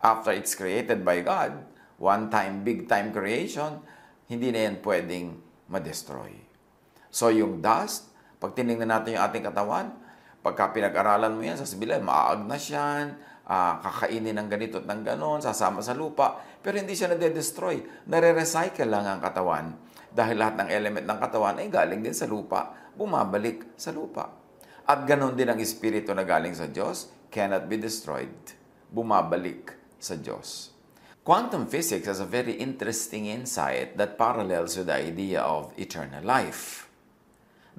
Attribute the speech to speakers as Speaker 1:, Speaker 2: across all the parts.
Speaker 1: After it's created by God, one-time, big-time creation, hindi na yan pwedeng ma-destroy. So yung dust, pag tinignan natin yung ating katawan, pagka pinag-aralan mo yan, sasabihin, maaagnas yan, kakainin ng ganito at ng ganon, sasama sa lupa, pero hindi siya nade-destroy. Nare-recycle lang ang katawan dahil lahat ng element ng katawan ay galing din sa lupa, bumabalik sa lupa. At ganon din ang espiritu na galing sa Diyos, cannot be destroyed, bumabalik sa Diyos. Quantum physics has a very interesting insight that parallels with the idea of eternal life.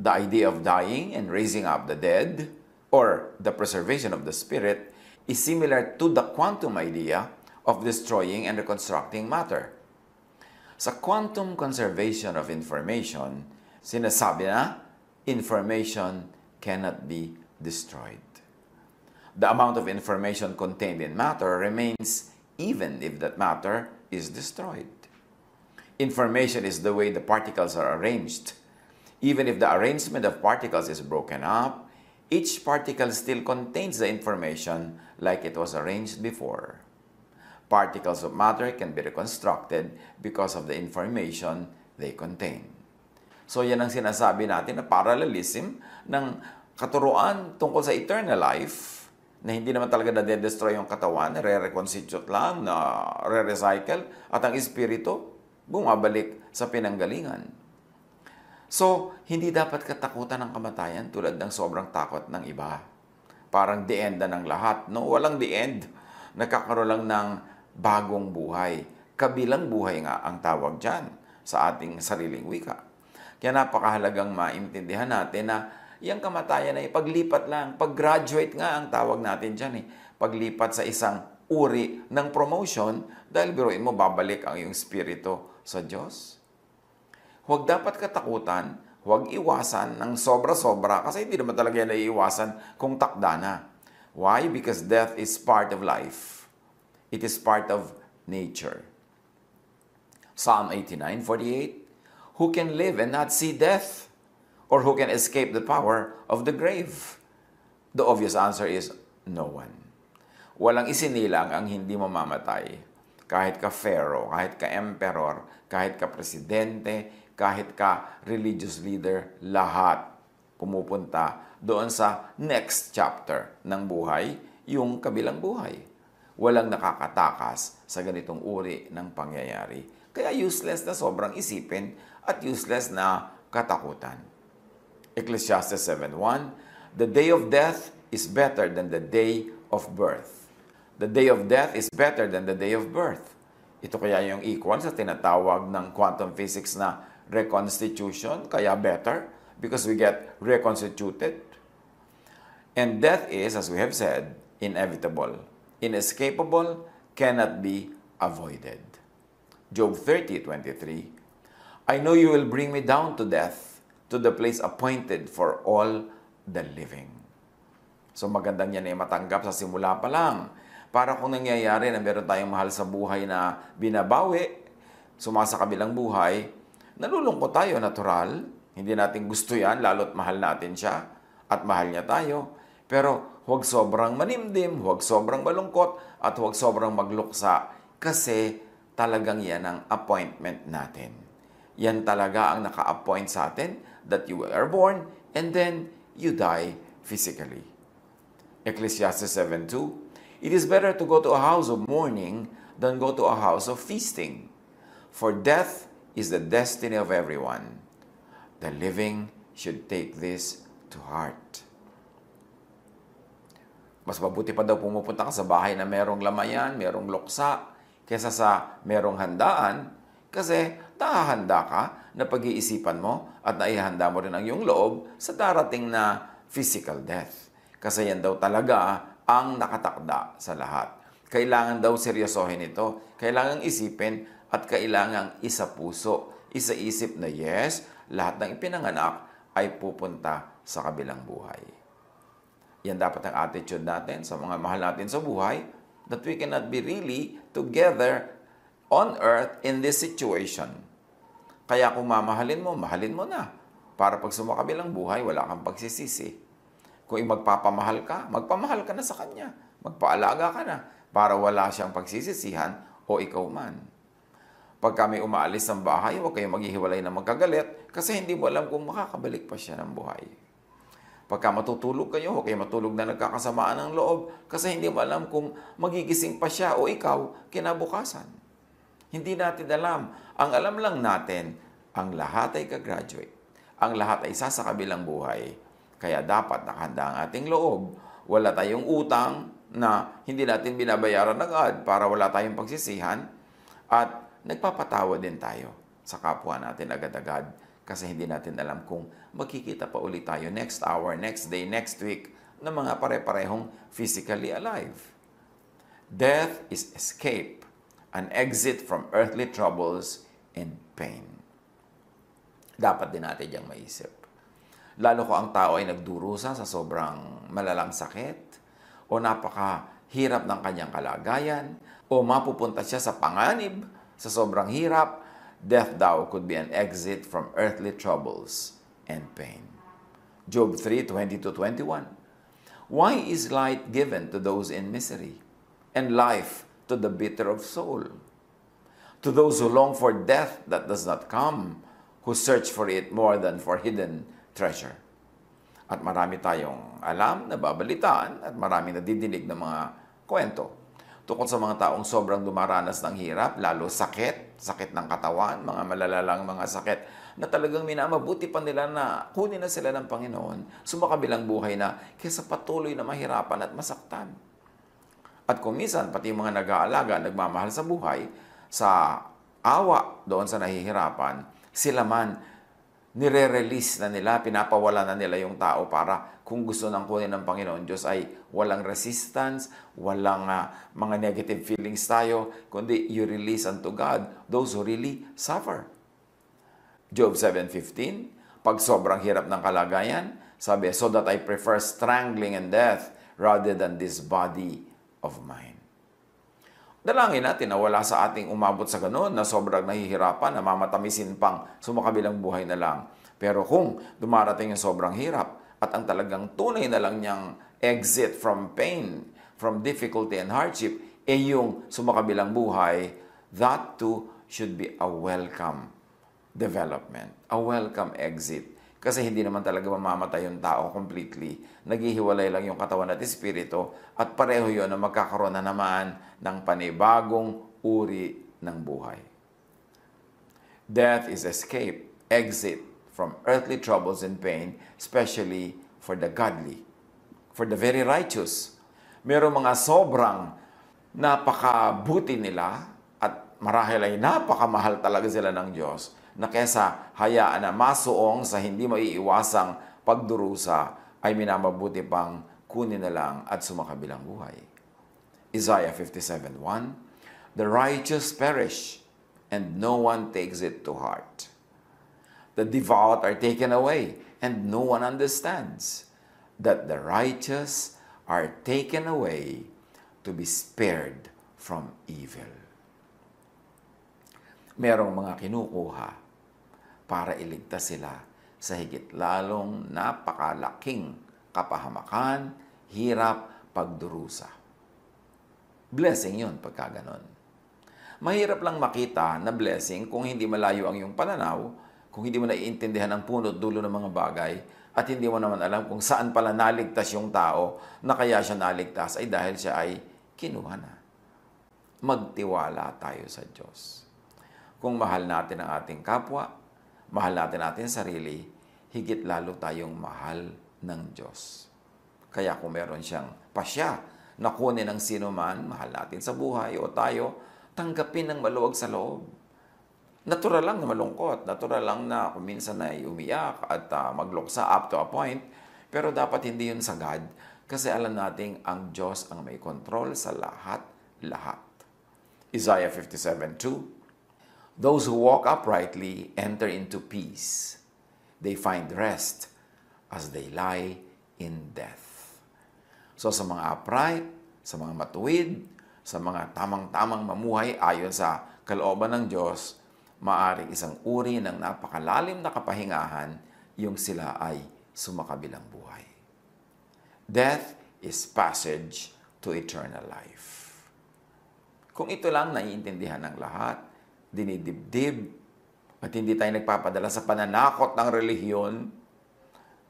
Speaker 1: The idea of dying and raising up the dead, or the preservation of the spirit, is similar to the quantum idea of destroying and reconstructing matter. Sa quantum conservation of information, sinasabi na information cannot be destroyed. The amount of information contained in matter remains even if that matter is destroyed. Information is the way the particles are arranged. Even if the arrangement of particles is broken up, each particle still contains the information like it was arranged before. Particles of matter can be reconstructed because of the information they contain. So yan ang sinasabi natin na parallelism ng katuruan tungkol sa eternal life, na hindi naman talaga na-destroy yung katawan, re-reconstitute lang, na re-recycle, at ang espiritu, bumabalik sa pinanggalingan. So, hindi dapat katakutan ng kamatayan tulad ng sobrang takot ng iba. Parang the end na ng lahat. No, walang the end. Nagkakaroon lang ng bagong buhay. Kabilang buhay nga ang tawag dyan sa ating sariling wika. Kaya napakahalagang maintindihan natin na yung kamatayan ay paglipat lang. Pag-graduate nga ang tawag natin dyan eh. Paglipat sa isang uri ng promotion dahil biruin mo, babalik ang iyong spirito sa Diyos. Huwag dapat katakutan, huwag iwasan ng sobra-sobra kasi hindi naman talaga yan naiiwasan kung takda na. Why? Because death is part of life. It is part of nature. Psalm 89:48, who can live and not see death? Or who can escape the power of the grave? The obvious answer is no one. Walang isinilang ang hindi mamamatay. Kahit ka pharaoh, kahit ka emperor, kahit ka presidente, kahit ka religious leader, lahat pumupunta doon sa next chapter ng buhay, yung kabilang buhay. Walang nakakatakas sa ganitong uri ng pangyayari. Kaya useless na sobrang isipin at useless na katakutan. Ecclesiastes 7:1, the day of death is better than the day of birth. The day of death is better than the day of birth. Ito kaya yung equal sa tinatawag ng quantum physics na reconstitution, kaya better, because we get reconstituted. And death is, as we have said, inevitable, inescapable, cannot be avoided. Job 30:23, I know you will bring me down to death, to the place appointed for all the living. So magandang yan ay matanggap sa simula pa lang. Para kung nangyayari na meron tayong mahal sa buhay na binabawi, sumasa kabilang buhay, nalulungkot tayo, natural. Hindi natin gusto yan, lalo't mahal natin siya at mahal niya tayo. Pero huwag sobrang manimdim, huwag sobrang malungkot, at huwag sobrang magluksa kasi talagang yan ang appointment natin. Yan talaga ang naka-appoint sa atin that you are born and then you die physically. Ecclesiastes 7:2, it is better to go to a house of mourning than go to a house of feasting. For death is the destiny of everyone. The living should take this to heart. Mas mabuti pa daw pumupunta ka sa bahay na merong lamayan, merong luksa, kaysa sa merong handaan, kasi nakahanda ka na pag-iisipan mo at naihanda mo rin ang iyong loob sa darating na physical death. Kasi yan daw talaga ang nakatakda sa lahat. Kailangan daw seryosohin ito. Kailangan isipin at kailangan isa-puso, isa-isip na yes, lahat ng ipinanganak ay pupunta sa kabilang buhay. Yan dapat ang attitude natin sa mga mahal natin sa buhay, that we cannot be really together on earth in this situation. Kaya kung mamahalin mo, mahalin mo na. Para pag sumakabilang buhay, wala kang pagsisisi. Kung magpapamahal ka, magpamahal ka na sa Kanya. Magpaalaga ka na. para wala siyang pagsisisihan o ikaw man. Pag kami umaalis ng bahay, huwag kayong maghihiwalay na magkagalit kasi hindi mo alam kung makakabalik pa siya ng buhay. Pagka matutulog kayo, huwag kayong matulog na nagkakasamaan ng loob kasi hindi mo alam kung magigising pa siya o ikaw kinabukasan. Hindi natin alam. Ang alam lang natin, ang lahat ay ka-graduate. Ang lahat ay sa kabilang buhay. Kaya dapat nakahanda ang ating loob. Wala tayong utang na hindi natin binabayaran agad para wala tayong pagsisihan. At nagpapatawa din tayo sa kapwa natin agad-agad kasi hindi natin alam kung magkikita pa ulit tayo next hour, next day, next week na mga pare-parehong physically alive. Death is escape, an exit from earthly troubles and pain. Dapat din natin diyang maisip. Lalo ko ang tao ay nagdurusa sa sobrang malalang sakit o napakahirap ng kanyang kalagayan o mapupunta siya sa panganib sa sobrang hirap, death daw could be an exit from earthly troubles and pain. Job 3:20-21. Why is light given to those in misery, and life to the bitter of soul? To those who long for death that does not come, who search for it more than for hidden treasure. At marami tayong alam, nababalitaan, at marami nadidinig ng mga kwento tungkol sa mga taong sobrang dumaranas ng hirap, lalo sakit ng katawan, mga malalalang mga sakit, na talagang minamabuti pa nila na kunin na sila ng Panginoon, sumakabilang buhay na, kaysa patuloy na mahirapan at masaktan. At kung minsan, pati yung mga nag-aalaga, nagmamahal sa buhay, sa awa doon sa nahihirapan, sila man, nire-release na nila, pinapawala na nila yung tao para kung gusto nang kunin ng Panginoon Diyos ay walang resistance, walang mga negative feelings tayo, kundi you release unto God those who really suffer. Job 7:15, pag sobrang hirap ng kalagayan, sabi, so that I prefer strangling and death rather than this body of mine. Dalangin natin na wala sa ating umabot sa ganoon na sobrang nahihirapan, na mamatamisin pang sumakabilang buhay na lang. Pero kung dumarating yung sobrang hirap at ang talagang tunay na lang niyang exit from pain, from difficulty and hardship, yung sumakabilang buhay, that too should be a welcome development, a welcome exit. Kasi hindi naman talaga mamamatay yung tao completely. Naghihiwalay lang yung katawan at espiritu at pareho yun na magkakaroon na naman ng panibagong uri ng buhay. Death is escape, exit from earthly troubles and pain, especially for the godly, for the very righteous. Merong mga sobrang napakabuti nila at marahil ay napakamahal talaga sila ng Diyos, na kesa hayaan na masuong sa hindi maiiwasang pagdurusa, ay minamabuti pang kunin na lang at sumakabilang buhay. Isaiah 57:1, the righteous perish, and no one takes it to heart. The devout are taken away, and no one understands that the righteous are taken away to be spared from evil. Merong mga kinukuha para iligtas sila sa higit lalong napakalaking kapahamakan, hirap, pagdurusa. Blessing yun pagka ganon. Mahirap lang makita na blessing kung hindi malayo ang iyong pananaw, kung hindi mo naiintindihan ang punot dulo ng mga bagay, at hindi mo naman alam kung saan pala naligtas yung tao na kaya siya naligtas ay dahil siya ay kinuha na. Magtiwala tayo sa Diyos. Kung mahal natin ang ating kapwa, mahal natin ating sarili, higit lalo tayong mahal ng Diyos. Kaya kung meron siyang pasya na kunin ng sino man, mahal natin sa buhay o tayo, tanggapin ng maluwag sa loob. Natural lang na malungkot, natural lang na kung minsan ay umiyak at magluksa up to a point, pero dapat hindi yun sagad kasi alam nating ang Diyos ang may kontrol sa lahat-lahat. Isaiah 57:2, those who walk uprightly enter into peace. They find rest as they lie in death. So sa mga upright, sa mga matuwid, sa mga tamang-tamang mamuhay ayon sa kalooban ng Diyos, maaring isang uri ng napakalalim na kapahingahan yung sila ay sumakabilang buhay. Death is passage to eternal life. Kung ito lang naiintindihan ng lahat, dinidibdib, at hindi tayo nagpapadala sa pananakot ng relihiyon,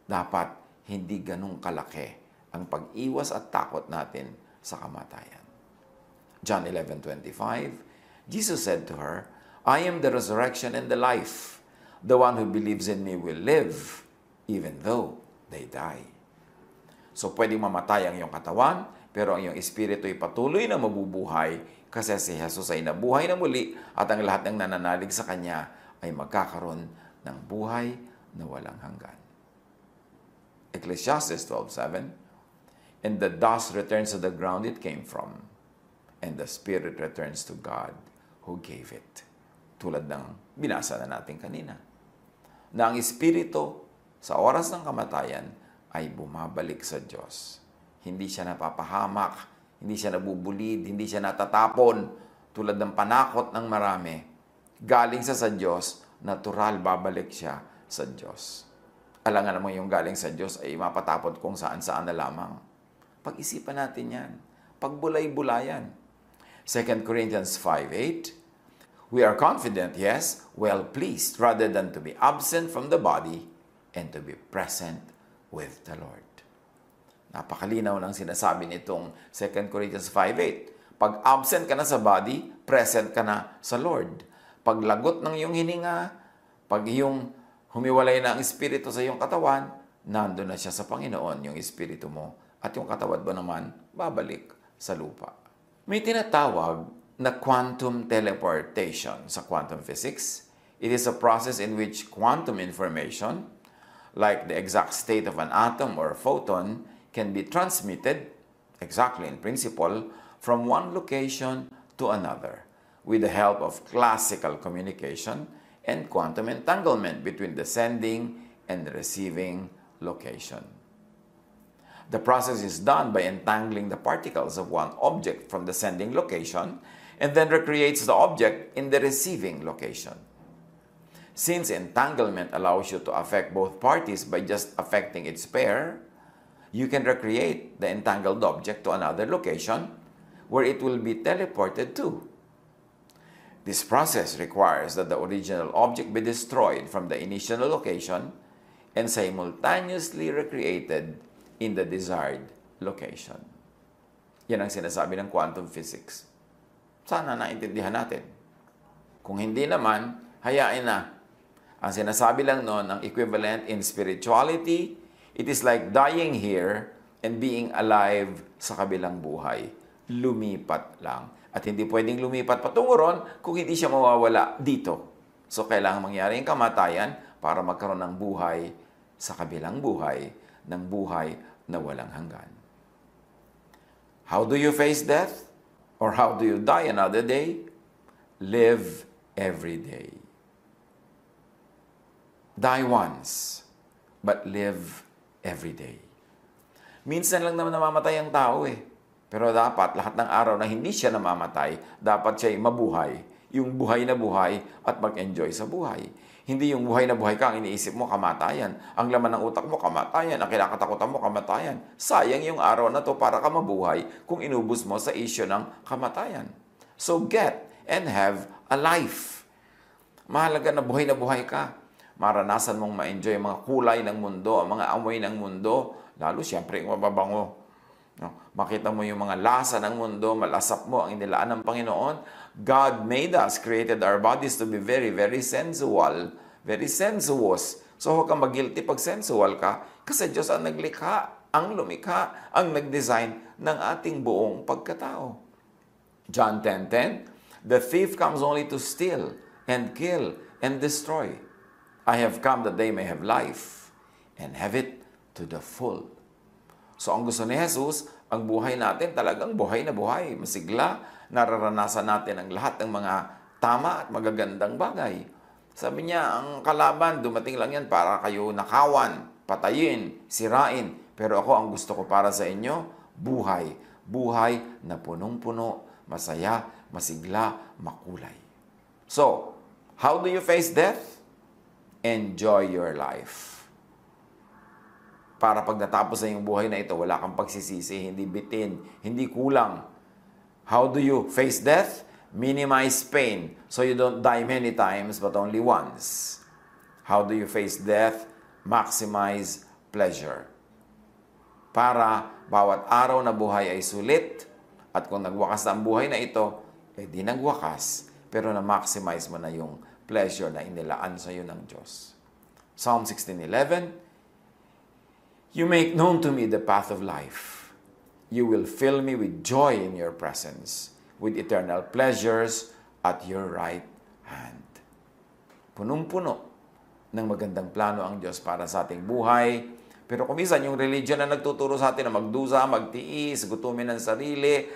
Speaker 1: dapat hindi ganun kalaki ang pag-iwas at takot natin sa kamatayan. John 11:25, Jesus said to her, I am the resurrection and the life. The one who believes in me will live, even though they die. So, pwedeng mamatay ang iyong katawan, pero ang iyong espiritu ay patuloy na mabubuhay kasi si Jesus ay nabuhay na muli at ang lahat ng nananalig sa Kanya ay magkakaroon ng buhay na walang hanggan. Ecclesiastes 12:7, and the dust returns to the ground it came from, and the spirit returns to God who gave it. Tulad ng binasa na natin kanina. Na ang espiritu sa oras ng kamatayan ay bumabalik sa Diyos. Hindi siya napapahamak, hindi siya nabubulid, hindi siya natatapon tulad ng panakot ng marami. Galing sa Diyos, natural babalik siya sa Diyos. Alangan naman yung galing sa Diyos ay mapatapon kung saan-saan na lamang. Pag-isipan natin yan. Pagbulay-bulayan. 2 Corinthians 5:8, we are confident, yes, well pleased, rather than to be absent from the body and to be present with the Lord. Napakalinaw ng sinasabi nitong 2 Corinthians 5:8. Pag absent ka na sa body, present ka na sa Lord. Pag lagot ng iyong hininga, pag iyong humiwalay na ang espiritu sa iyong katawan, nandun na siya sa Panginoon, yung espiritu mo, at yung katawan mo naman, babalik sa lupa. May tinatawag na quantum teleportation sa quantum physics. It is a process in which quantum information, like the exact state of an atom or a photon, can be transmitted, exactly in principle, from one location to another with the help of classical communication and quantum entanglement between the sending and the receiving location. The process is done by entangling the particles of one object from the sending location and then recreates the object in the receiving location. Since entanglement allows you to affect both parties by just affecting its pair, you can recreate the entangled object to another location where it will be teleported to. This process requires that the original object be destroyed from the initial location and simultaneously recreated in the desired location. Yan ang sinasabi ng quantum physics. Sana naintindihan natin. Kung hindi naman, hayain na. Ang sinasabi lang noon, ang equivalent in spirituality, it is like dying here and being alive sa kabilang buhay. Lumipat lang. At hindi pwedeng lumipat patungo ron kung hindi siya mawawala dito. So, kailangan mangyari ang kamatayan para magkaroon ng buhay sa kabilang buhay, ng buhay na walang hanggan. How do you face death? Or how do you die another day? Live every day. Die once, but live every day. Minsan lang naman namamatay ang tao eh. Pero dapat lahat ng araw na hindi siya namamatay, dapat siya'y mabuhay. Yung buhay na buhay at mag-enjoy sa buhay. Hindi yung buhay na buhay ka, ang iniisip mo, kamatayan. Ang laman ng utak mo, kamatayan. Ang kinakatakutan mo, kamatayan. Sayang yung araw na to para ka mabuhay kung inubos mo sa isyo ng kamatayan. So get and have a life. Mahalaga na buhay ka. Maranasan mong ma-enjoy ang mga kulay ng mundo, ang mga amoy ng mundo, lalo siyempre yung mababango. No? Makita mo yung mga lasa ng mundo, malasap mo ang inilaan ng Panginoon. God made us, created our bodies to be very, very sensual, very sensuous. So huwag kang mag-guilty pag sensual ka, kasi Diyos ang naglikha, ang lumikha, ang nag-design ng ating buong pagkatao. John 10:10, the thief comes only to steal and kill and destroy. I have come that they may have life and have it to the full. So ang gusto ni Jesus, ang buhay natin talagang buhay na buhay, masigla, nararanasan natin ang lahat ng mga tama at magagandang bagay. Sabi niya, ang kalaban, dumating lang yan para kayo nakawan, patayin, sirain. Pero ako, ang gusto ko para sa inyo, buhay. Buhay na punong-puno, masaya, masigla, makulay. So, how do you face death? Enjoy your life. Para pag natapos na yung buhay na ito, wala kang pagsisisi, hindi bitin, hindi kulang. How do you face death? Minimize pain, so you don't die many times but only once. How do you face death? Maximize pleasure. Para bawat araw na buhay ay sulit, at kung nagwakas na ang buhay na ito, di nagwakas, pero na-maximize mo na yung pleasure na inilaan sa iyo ng Diyos. Psalm 16:11, You make known to me the path of life. You will fill me with joy in your presence, with eternal pleasures at your right hand. Punong-puno ng magandang plano ang Diyos para sa ating buhay. Pero kung minsan, yung religion na nagtuturo sa atin na magdusa, magtiis, gutumin ng sarili,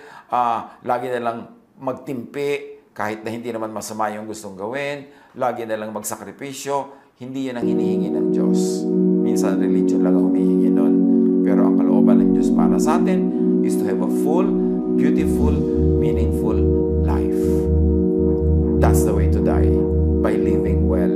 Speaker 1: lagi na lang magtimpi, kahit na hindi naman masama yung gustong gawin, lagi na lang magsakripisyo, hindi yan ang hinihingi ng Diyos. Minsan, religion lang ang humihingi nun. Pero ang kalooban ng Diyos para sa atin is to have a full, beautiful, meaningful life. That's the way to die, by living well.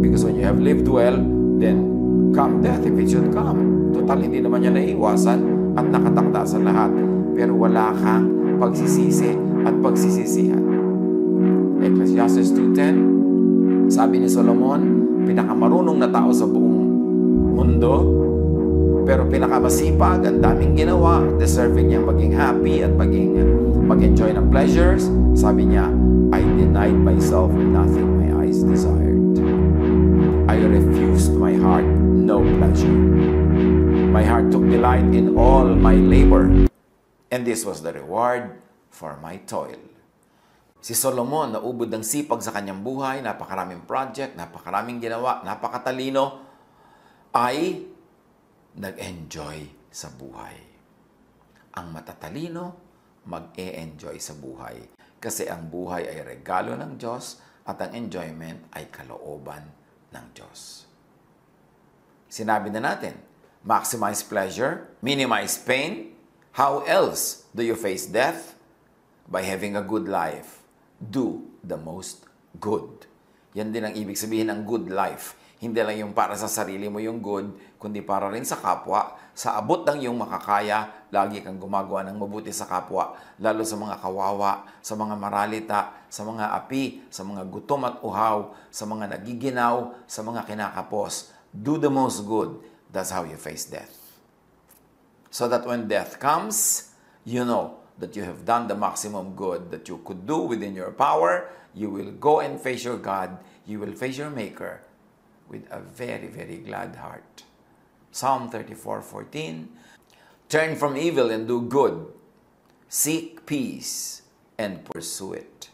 Speaker 1: Because when you have lived well, then come death if it should come. Total, hindi naman yan naiiwasan at nakatakda sa lahat. Pero wala kang pagsisisi at pagsisisihan. Ecclesiastes 2:10, sabi ni Solomon, pinakamarunong na tao sa buong mundo, pero pinakamasipag, ang daming ginawa, deserving niyang maging happy at mag-enjoy ng pleasures. Sabi niya, I denied myself nothing my eyes desired. I refused my heart no pleasure. My heart took delight in all my labor, and this was the reward for my toil. Si Solomon, naubod ng sipag sa kanyang buhay, napakaraming project, napakaraming ginawa, napakatalino, ay nag-enjoy sa buhay. Ang matatalino, mag-e-enjoy sa buhay. Kasi ang buhay ay regalo ng Diyos at ang enjoyment ay kalooban ng Diyos. Sinabi na natin, maximize pleasure, minimize pain. How else do you face death? By having a good life. Do the most good. Yan din ang ibig sabihin ng good life. Hindi lang yung para sa sarili mo yung good, kundi para rin sa kapwa. Sa abot ng iyong makakaya, lagi kang gumagawa ng mabuti sa kapwa, lalo sa mga kawawa, sa mga maralita, sa mga api, sa mga gutom at uhaw, sa mga nagiginaw, sa mga kinakapos. Do the most good. That's how you face death. So that when death comes, you know that you have done the maximum good that you could do within your power. You will go and face your God. You will face your Maker with a very, very glad heart. Psalm 34:14, Turn from evil and do good. Seek peace and pursue it.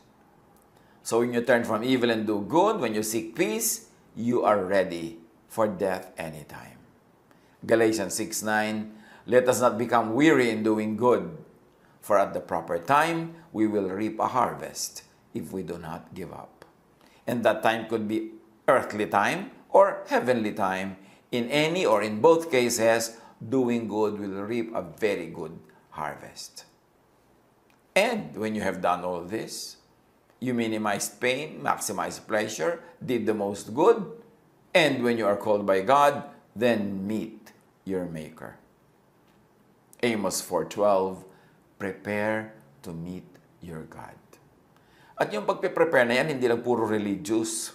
Speaker 1: So when you turn from evil and do good, when you seek peace, you are ready for death anytime. Galatians 6:9, Let us not become weary in doing good, for at the proper time, we will reap a harvest if we do not give up. And that time could be earthly time or heavenly time. In any or in both cases, doing good will reap a very good harvest. And when you have done all this, you minimized pain, maximized pleasure, did the most good, and when you are called by God, then meet your Maker. Amos 4:12, Prepare to meet your God. At yung pagpe-prepare na yan, hindi lang puro religious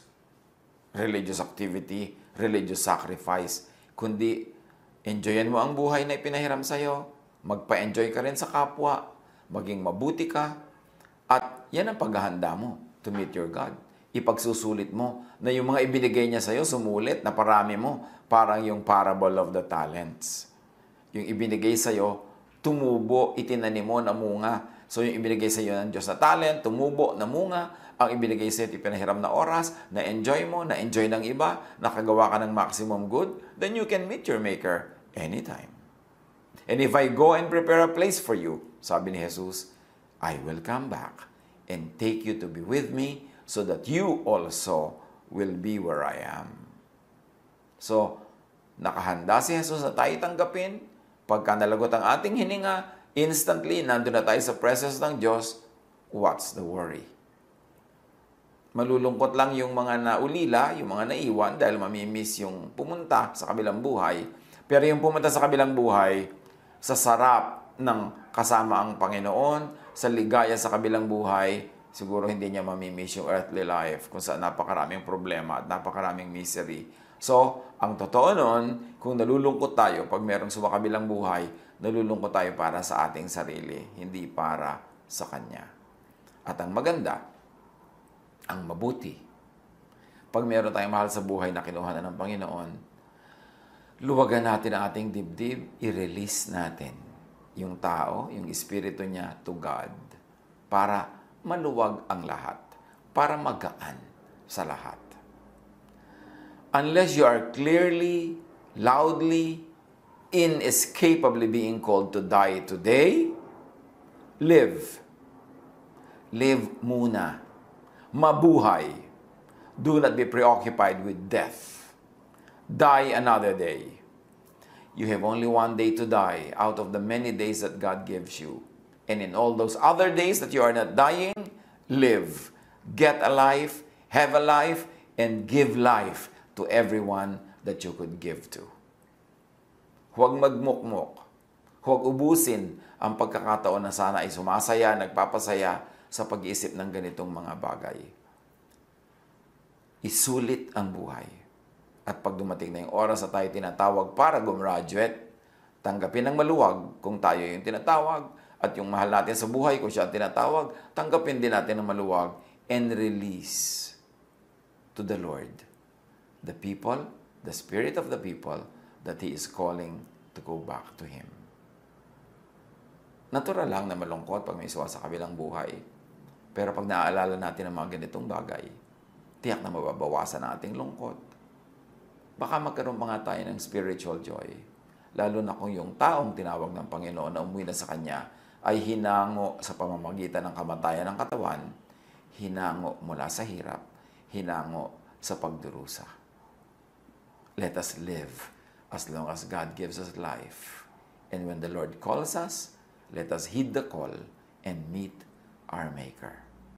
Speaker 1: activity, religious sacrifice, kundi enjoyan mo ang buhay na ipinahiram sa'yo, magpa-enjoy ka rin sa kapwa, maging mabuti ka, at yan ang paghahanda mo to meet your God. Ipagsusulit mo na yung mga ibinigay niya sa'yo, sumulit, na parami mo, parang yung parable of the talents. Yung ibinigay sa'yo, tumubo, itinanim mo, namunga. So yung ibinigay sa'yo ng Diyos na talent, tumubo, namunga. Ang ibinigay sa'yo, ipinahiram na oras, na-enjoy mo, na-enjoy ng iba, nakagawa ka ng maximum good, then you can meet your Maker anytime. And if I go and prepare a place for you, sabi ni Jesus, I will come back and take you to be with me so that you also will be where I am. So, nakahanda si Jesus na tayo tanggapin. Pagka nalagot ang ating hininga, instantly, nandun na tayo sa presence ng Diyos. What's the worry? Malulungkot lang yung mga naulila, yung mga naiwan dahil mamimiss yung pumunta sa kabilang buhay. Pero yung pumunta sa kabilang buhay, sa sarap ng kasama ang Panginoon, sa ligaya sa kabilang buhay, siguro hindi niya mamimiss yung earthly life kung saan napakaraming problema at napakaraming misery. So, ang totoo nun, kung nalulungkot tayo pag merong sumakabilang buhay, nalulungkot tayo para sa ating sarili, hindi para sa Kanya. At ang maganda, ang mabuti, pag meron tayong mahal sa buhay na kinuha na ng Panginoon, luwagan natin ang ating dibdib, i-release natin yung tao, yung espiritu niya to God para maluwag ang lahat, para magaan sa lahat. Unless you are clearly, loudly, inescapably being called to die today, live. Live muna. Mabuhay. Do not be preoccupied with death. Die another day. You have only one day to die out of the many days that God gives you. And in all those other days that you are not dying, live. Get a life, have a life, and give life to everyone that you could give to. Huwag magmukmok. Huwag ubusin ang pagkakataon na sana ay sumasaya, nagpapasaya sa pag-iisip ng ganitong mga bagay. Isulit ang buhay. At pag dumating na yung oras na tayo tinatawag para gumraduate, tanggapin ng maluwag kung tayo yung tinatawag at yung mahal natin sa buhay kung siya ang tinatawag, tanggapin din natin ng maluwag and release to the Lord the people, the spirit of the people that He is calling to go back to Him. Natural lang na malungkot pag may iswa sa kabilang buhay. Pero pag naaalala natin ang mga ganitong bagay, tiyak na mababawasan ang ating lungkot. Baka magkaroon pa nga tayo ng spiritual joy. Lalo na kung yung taong tinawag ng Panginoon na umuwi na sa Kanya ay hinango sa pamamagitan ng kamatayan ng katawan, hinango mula sa hirap, hinango sa pagdurusa. Let us live as long as God gives us life. And when the Lord calls us, let us heed the call and meet our Maker.